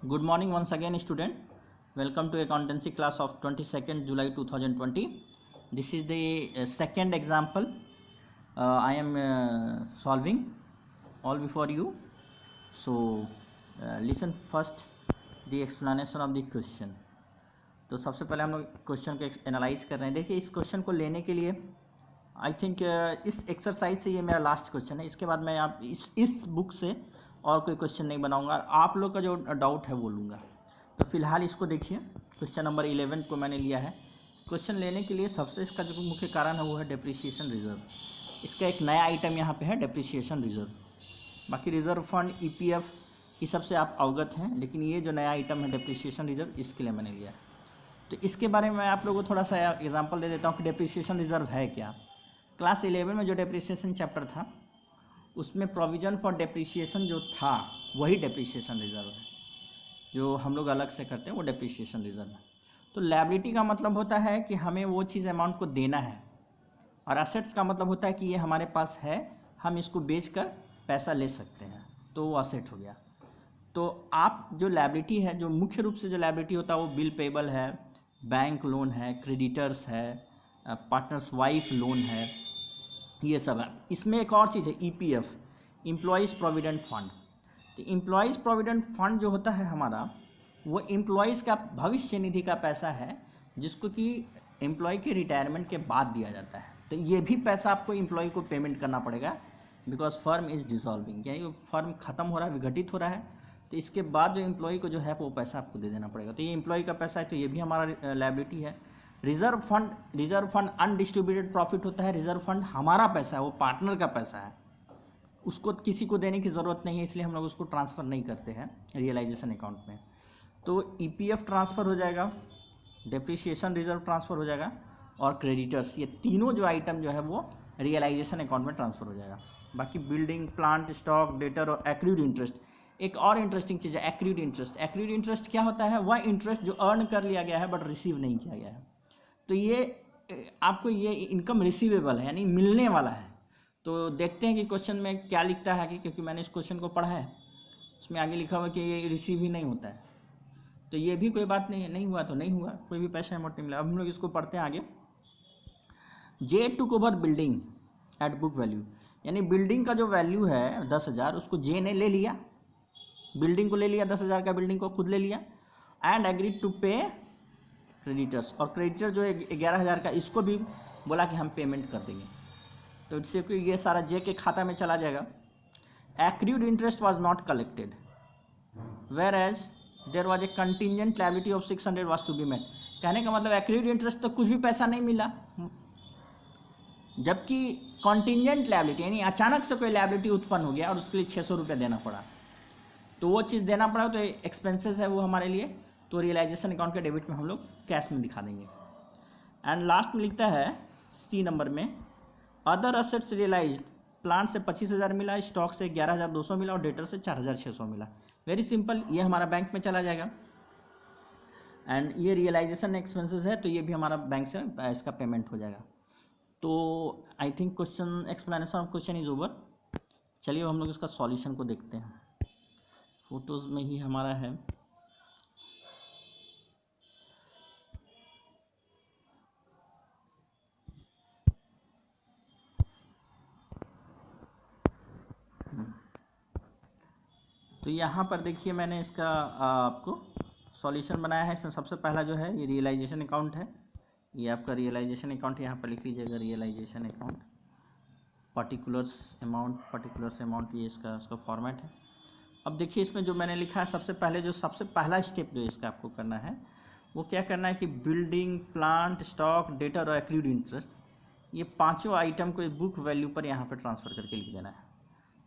Good morning once again, student. Welcome to accountancy class of 22nd July 2020. This is the second example I am solving all before you. So listen first the explanation of the question. तो सबसे पहले हम लोग question को analyse कर रहे हैं. देखिए, इस क्वेश्चन को लेने के लिए आई थिंक इस एक्सरसाइज से ये मेरा लास्ट क्वेश्चन है. इसके बाद मैं आप इस बुक से और कोई क्वेश्चन नहीं बनाऊंगा. आप लोग का जो डाउट है वो लूँगा. तो फिलहाल इसको देखिए. क्वेश्चन नंबर 11 को मैंने लिया है. क्वेश्चन लेने के लिए सबसे इसका जो मुख्य कारण है वो है डेप्रिसिएशन रिजर्व. इसका एक नया आइटम यहाँ पे है डेप्रिसिएशन रिजर्व. बाकी रिजर्व फंड, ईपीएफ, ये सबसे आप अवगत हैं, लेकिन ये जो नया आइटम है डेप्रिसिएशन रिजर्व, इसके लिए मैंने लिया है. तो इसके बारे में मैं आप लोगों को थोड़ा सा एग्जांपल दे देता हूँ कि डेप्रिसिएशन रिजर्व है क्या. क्लास 11 में जो डेप्रिसिएशन चैप्टर था उसमें प्रोविजन फॉर डेप्रिसिएशन जो था वही डेप्रिसिएशन रिजर्व है. जो हम लोग अलग से करते हैं वो डेप्रिसिएशन रिजर्व है. तो लायबिलिटी का मतलब होता है कि हमें वो चीज़ अमाउंट को देना है, और असेट्स का मतलब होता है कि ये हमारे पास है, हम इसको बेचकर पैसा ले सकते हैं, तो वो असेट हो गया. तो आप जो लायबिलिटी है, जो मुख्य रूप से जो लायबिलिटी होता है वो बिल पेबल है, बैंक लोन है, क्रेडिटर्स है, पार्टनर्स वाइफ लोन है, ये सब है. इसमें एक और चीज़ है ईपीएफ, एम्प्लॉयज़ प्रोविडेंट फंड. तो एम्प्लॉयज़ प्रोविडेंट फंड जो होता है हमारा, वो एम्प्लॉयज़ का भविष्य निधि का पैसा है जिसको कि एम्प्लॉय के रिटायरमेंट के बाद दिया जाता है. तो ये भी पैसा आपको एम्प्लॉय को पेमेंट करना पड़ेगा, बिकॉज फर्म इज़ डिसॉल्विंग, यानी फर्म खत्म हो रहा है, विघटित हो रहा है. तो इसके बाद जो एम्प्लॉय को जो है वो पैसा आपको दे देना पड़ेगा. तो ये एम्प्लॉय का पैसा है, तो ये भी हमारा लायबिलिटी है. रिजर्व फंड अनडिस्ट्रीब्यूटेड प्रॉफिट होता है. रिजर्व फंड हमारा पैसा है, वो पार्टनर का पैसा है, उसको किसी को देने की ज़रूरत नहीं है, इसलिए हम लोग उसको ट्रांसफ़र नहीं करते हैं रियलाइजेशन अकाउंट में. तो ईपीएफ ट्रांसफ़र हो जाएगा, डेप्रिसिएशन रिजर्व ट्रांसफ़र हो जाएगा, और क्रेडिटर्स, ये तीनों जो आइटम जो है वो रियलाइजेशन अकाउंट में ट्रांसफ़र हो जाएगा. बाकी बिल्डिंग, प्लांट, स्टॉक, डेटर और एक्रूड इंटरेस्ट. एक और इंटरेस्टिंग चीज़ है एक्रूड इंटरेस्ट. एक्रूड इंटरेस्ट क्या होता है? वह इंटरेस्ट जो अर्न कर लिया गया है बट रिसीव नहीं किया गया है. तो ये आपको ये इनकम रिसीवेबल है, यानी मिलने वाला है. तो देखते हैं कि क्वेश्चन में क्या लिखता है, क्योंकि मैंने इस क्वेश्चन को पढ़ा है, उसमें आगे लिखा हुआ है कि ये रिसीव ही नहीं होता है. तो ये भी कोई बात नहीं है, नहीं हुआ तो नहीं हुआ, कोई भी पैसा अमाउंट नहीं मिला. अब हम लोग इसको पढ़ते हैं आगे. J took over building at book value, यानी बिल्डिंग का जो वैल्यू है 10,000, उसको जे ने ले लिया, बिल्डिंग को ले लिया, 10,000 का बिल्डिंग को खुद ले लिया, एंड एग्रीड टू पे क्रेडिटर्स, और क्रेडिटर जो है 11,000 का, इसको भी बोला कि हम पेमेंट कर देंगे. तो इससे कि ये सारा जे के खाता में चला जाएगा. Accrued interest was not collected, whereas there was a contingent liability of 600 was to be met. कहने का मतलब एक्रूड इंटरेस्ट तो कुछ भी पैसा नहीं मिला, जबकि कॉन्टिजेंट लायबिलिटी यानी अचानक से कोई लायबिलिटी उत्पन्न हो गया और उसके लिए 600 रुपये देना पड़ा, तो वो चीज़ देना पड़ा. तो एक्सपेंसेस है वो हमारे लिए, तो रियलाइजेशन अकाउंट के डेबिट में हम लोग कैश में दिखा देंगे. एंड लास्ट में लिखता है सी नंबर में, अदर असेट्स रियलाइज्ड, प्लांट से 25,000 मिला, स्टॉक से 11,200 मिला और डेटर से 4,600 मिला. वेरी सिंपल, ये हमारा बैंक में चला जाएगा. एंड ये रियलाइजेशन एक्सपेंसेस है, तो ये भी हमारा बैंक से इसका पेमेंट हो जाएगा. तो I think question explanation of question is over. चलिए हम लोग इसका सॉल्यूशन को देखते हैं. फोटोज़ में ही हमारा है. तो यहाँ पर देखिए मैंने इसका आपको सॉल्यूशन बनाया है. इसमें सबसे पहला जो है ये रियलाइजेशन अकाउंट है. ये आपका रियलाइजेशन अकाउंट यहाँ पर लिख लीजिएगा, रियलाइजेशन अकाउंट, पर्टिकुलर्स अमाउंट, ये इसका फॉर्मेट है. अब देखिए इसमें जो मैंने लिखा है, सबसे पहला स्टेप जो इसका आपको करना है वो क्या करना है कि बिल्डिंग, प्लांट, स्टॉक, डेटर और एक्रूड इंटरेस्ट, ये पांचों आइटम को बुक वैल्यू पर यहाँ पर ट्रांसफ़र करके लिख देना है.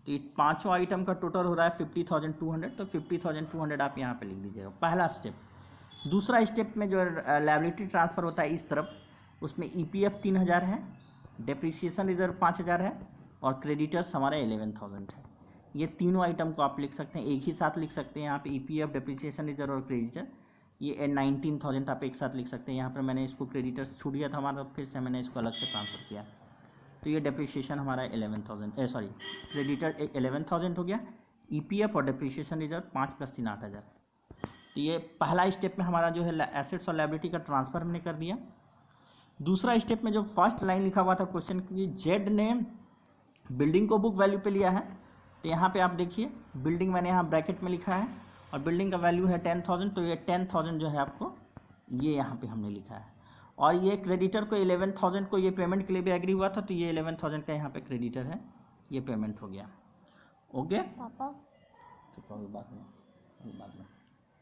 तो ये पांचों आइटम का टोटल हो रहा है 50,200, तो 50,200 आप यहाँ पे लिख दीजिएगा, पहला स्टेप. दूसरा स्टेप में जो लायबिलिटी ट्रांसफ़र होता है इस तरफ, उसमें ईपीएफ 3,000 है, डेप्रिसिएशन रिजर्व 5,000 है, और क्रेडिटर्स हमारे 11,000 है. ये तीनों आइटम को आप लिख सकते हैं, एक ही साथ लिख सकते हैं. यहाँ पे ईपीएफ, डेप्रिसिएशन रिजर्व और क्रेडिटर, ये 19,000 आप एक साथ लिख सकते हैं. यहाँ पर मैंने इसको क्रेडिटर्स छूट गया था हमारा, फिर से मैंने इसको अलग से ट्रांसफ़र किया. तो ये डेप्रिसिएशन हमारा 11,000 क्रेडिटर 11,000 हो गया. ईपीएफ और डेप्रिसिएशन रिजर्व 5 + 3 8,000. तो ये पहला स्टेप में हमारा जो है एसेट्स और लायबिलिटी का ट्रांसफ़र हमने कर दिया। दूसरा स्टेप में जो फर्स्ट लाइन लिखा हुआ था क्वेश्चन की, जेड ने बिल्डिंग को बुक वैल्यू पे लिया है, तो यहाँ पे आप देखिए बिल्डिंग मैंने यहाँ ब्रैकेट में लिखा है और बिल्डिंग का वैल्यू है 10,000, तो ये 10,000 जो है आपको ये यहाँ पे हमने लिखा है। और ये क्रेडिटर को 11,000 को ये पेमेंट के लिए भी एग्री हुआ था, तो ये 11,000 का यहाँ पे क्रेडिटर है, ये पेमेंट हो गया। ओके पापा बाद में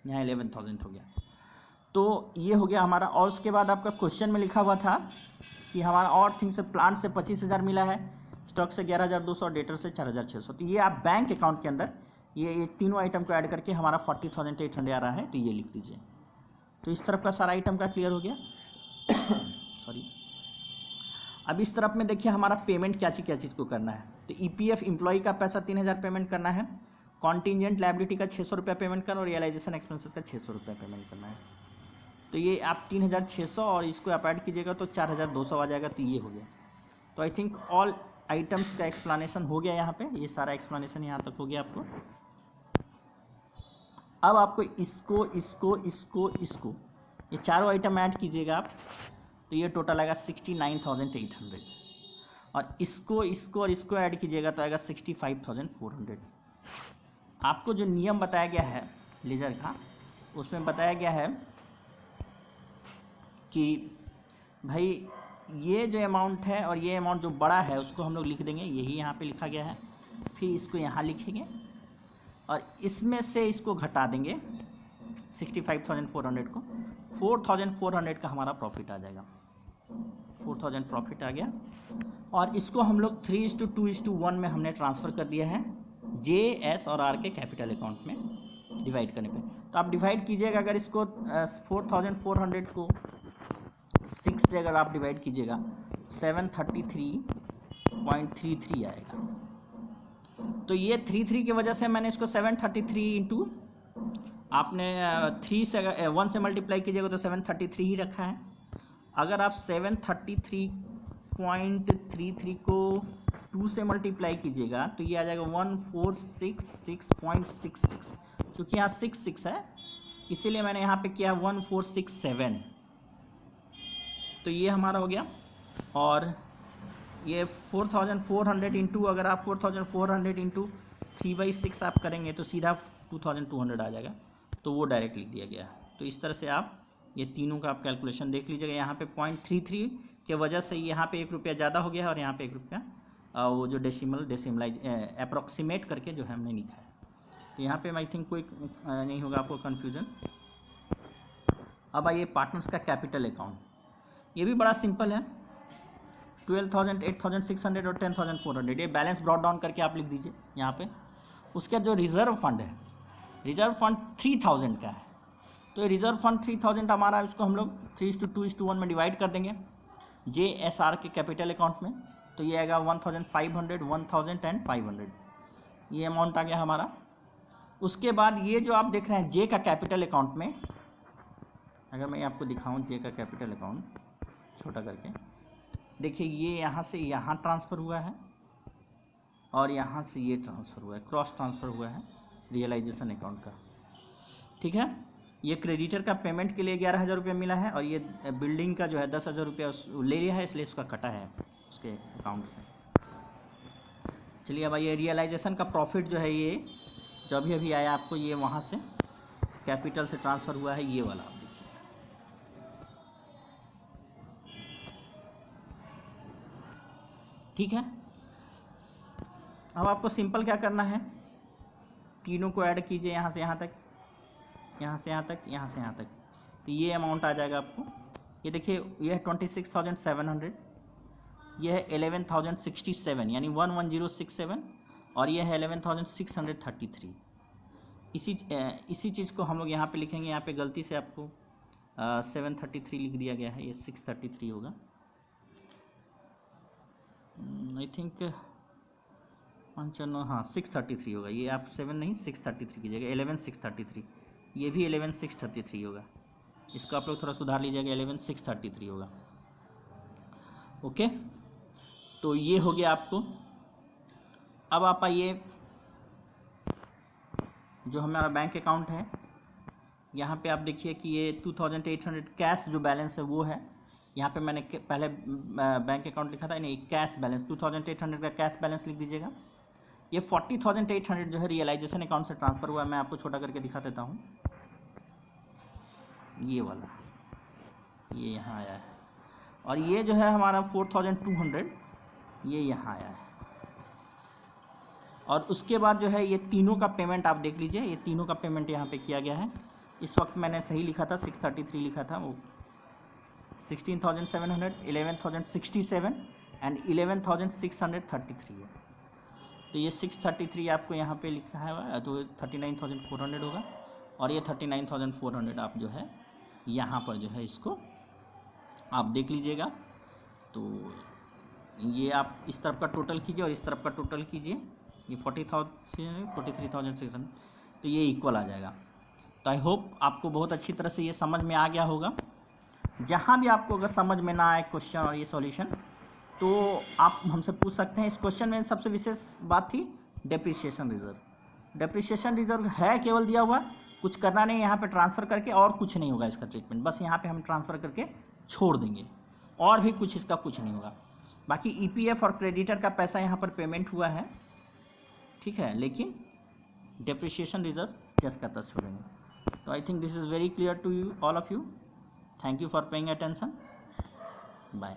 यहाँ 11,000 हो गया, तो ये हो गया हमारा। और उसके बाद आपका क्वेश्चन में लिखा हुआ था कि हमारा और थिंग से प्लांट से 25,000 मिला है, स्टॉक से 11,200 और डेटर से 4,600। तो ये आप बैंक अकाउंट के अंदर ये तीनों आइटम को ऐड करके हमारा 40,800 आ रहा है, तो ये लिख दीजिए। तो इस तरफ का सारा आइटम का क्लियर हो गया। सॉरी, अब इस तरफ में देखिए हमारा पेमेंट क्या चीज़ को करना है। तो ईपीएफ एम्प्लॉय का पैसा 3,000 पेमेंट करना है, कॉन्टीजेंट लायबिलिटी का 600 रुपया पेमेंट करना और रियलाइजेशन एक्सपेंसेस का 600 रुपया पेमेंट करना है। तो ये आप 3,600 और इसको आप ऐड कीजिएगा तो 4,200 आ जाएगा, तो ये हो गया। तो आई थिंक ऑल आइटम्स का एक्सप्लेनेशन हो गया यहाँ पे, ये सारा एक्सप्लेनेशन यहाँ तक हो गया आपको। अब आपको इसको ये चारों आइटम ऐड कीजिएगा आप, तो ये टोटल आएगा 69,800 और इसको ऐड कीजिएगा तो आएगा 65,400। आपको जो नियम बताया गया है लेजर का, उसमें बताया गया है कि भाई ये जो अमाउंट है और ये अमाउंट जो बड़ा है उसको हम लोग लिख देंगे, यही यहाँ पे लिखा गया है। फिर इसको यहाँ लिखेंगे और इसमें से इसको घटा देंगे 65,400 को, 4,400 का हमारा प्रॉफिट आ जाएगा। 4,000 प्रॉफिट आ गया और इसको हम लोग 3:2:1 में हमने ट्रांसफ़र कर दिया है जे, एस और आर के कैपिटल अकाउंट में डिवाइड करने पे। तो आप डिवाइड कीजिएगा, अगर इसको 4,400 को 6 से अगर आप डिवाइड कीजिएगा 733.33 आएगा। तो ये 33 की वजह से मैंने इसको 733 इंटू आपने 3 से अगर 1 से मल्टीप्लाई कीजिएगा तो 733 ही रखा है। अगर आप 733.33 को 2 से मल्टीप्लाई कीजिएगा तो ये आ जाएगा 1466.66। क्योंकि यहाँ 66 है इसीलिए मैंने यहाँ पे किया 1467, तो ये हमारा हो गया। और ये 4,400 इंटू, अगर आप 4,400 इंटू 3/6 आप करेंगे तो सीधा 2,200 आ जाएगा, तो वो डायरेक्ट लिख दिया गया। तो इस तरह से आप ये तीनों का आप कैलकुलेशन देख लीजिएगा। यहाँ पे 0.33 के वजह से यहाँ पे 1 रुपया ज़्यादा हो गया है और यहाँ पे 1 रुपया वो जो डेसिमलाइज अप्रॉक्सीमेट करके जो है हमने लिखा है। तो यहाँ पे आई थिंक कोई नहीं होगा आपको कन्फ्यूज़न। अब आइए पार्टनर्स का कैपिटल अकाउंट, ये भी बड़ा सिंपल है। 12,000, 8,600 और 10,400 ये बैलेंस ब्रॉट डाउन करके आप लिख दीजिए यहाँ पे। उसका जो रिज़र्व फंड है, रिज़र्व फंड 3,000 का है, तो ये रिज़र्व फंड 3,000 हमारा, उसको हम लोग 3:2:1 में डिवाइड कर देंगे जे, एस, आर के कैपिटल अकाउंट में। तो ये आएगा 1,500, 1,000 एंड 500, ये अमाउंट आ गया हमारा। उसके बाद ये जो आप देख रहे हैं जे का कैपिटल अकाउंट में, अगर मैं आपको दिखाऊं जे का कैपिटल अकाउंट छोटा करके, देखिए ये यहाँ से यहाँ ट्रांसफ़र हुआ है और यहाँ से ये ट्रांसफ़र हुआ है, क्रॉस ट्रांसफ़र हुआ है रियलाइजेशन अकाउंट का, ठीक है। ये क्रेडिटर का पेमेंट के लिए 11,000 रुपया मिला है और ये बिल्डिंग का जो है 10,000 रुपया ले लिया है, इसलिए इसका कटा है उसके अकाउंट से। चलिए अब ये रियलाइजेशन का प्रॉफिट जो है ये जो अभी आया आपको, ये वहाँ से कैपिटल से ट्रांसफ़र हुआ है, ये वाला आप देखिए। ठीक है, अब आपको सिंपल क्या करना है, तीनों को ऐड कीजिए यहाँ से यहाँ तक, यहाँ से यहाँ तक, यहाँ से यहाँ तक, तो ये अमाउंट आ जाएगा आपको। ये देखिए ये है 26,700, ये है 11,067 यानी 11067 और ये है 11,633। इसी चीज़ को हम लोग यहाँ पे लिखेंगे। यहाँ पे गलती से आपको 733 लिख दिया गया है, ये 633 होगा आई थिंक 55, हाँ 633 होगा। ये आप 7 नहीं 633 कीजिएगा, 11,633, ये भी 11,633 होगा। इसको आप लोग थोड़ा सुधार लीजिएगा, 11,633 होगा। ओके, तो ये हो गया आपको। अब आप आइए जो हमारा बैंक अकाउंट है यहाँ पे आप देखिए कि ये 2800 कैश जो बैलेंस है वो है। यहाँ पे मैंने पहले बैंक अकाउंट लिखा था, नहीं कैश बैलेंस 2800 का कैश बैलेंस लिख दीजिएगा। ये 40,800 जो है रियलाइजेशन अकाउंट से ट्रांसफ़र हुआ है। मैं आपको छोटा करके दिखा देता हूँ, ये वाला ये यहाँ आया है, और ये जो है हमारा 4,200 ये यहाँ आया है। और उसके बाद जो है ये तीनों का पेमेंट आप देख लीजिए, ये तीनों का पेमेंट यहाँ पे किया गया है। इस वक्त मैंने सही लिखा था 633 लिखा था, वो 16,700, 11,067 एंड 11,633 है। तो ये 633 आपको यहाँ पे लिखा है, तो 39,400 होगा, और ये 39,400 आप जो है यहाँ पर जो है इसको आप देख लीजिएगा। तो ये आप इस तरफ का टोटल कीजिए और इस तरफ का टोटल कीजिए, ये 43,600, तो ये इक्वल आ जाएगा। तो आई होप आपको बहुत अच्छी तरह से ये समझ में आ गया होगा। जहाँ भी आपको अगर समझ में ना आए क्वेश्चन और ये सॉल्यूशन, तो आप हमसे पूछ सकते हैं। इस क्वेश्चन में सबसे विशेष बात थी डेप्रिसिएशन रिजर्व। डेप्रिसिएशन रिजर्व है केवल दिया हुआ, कुछ करना नहीं, यहाँ पे ट्रांसफ़र करके और कुछ नहीं होगा इसका ट्रीटमेंट, बस यहाँ पे हम ट्रांसफ़र करके छोड़ देंगे, और भी कुछ इसका कुछ नहीं होगा। बाकी ईपीएफ और क्रेडिटर का पैसा यहाँ पर पेमेंट हुआ है, ठीक है, लेकिन डेप्रिसिएशन रिजर्व जस्ट का तक छोड़ेंगे। तो I think this is very clear to you, all of you. Thank you for paying attention. Bye.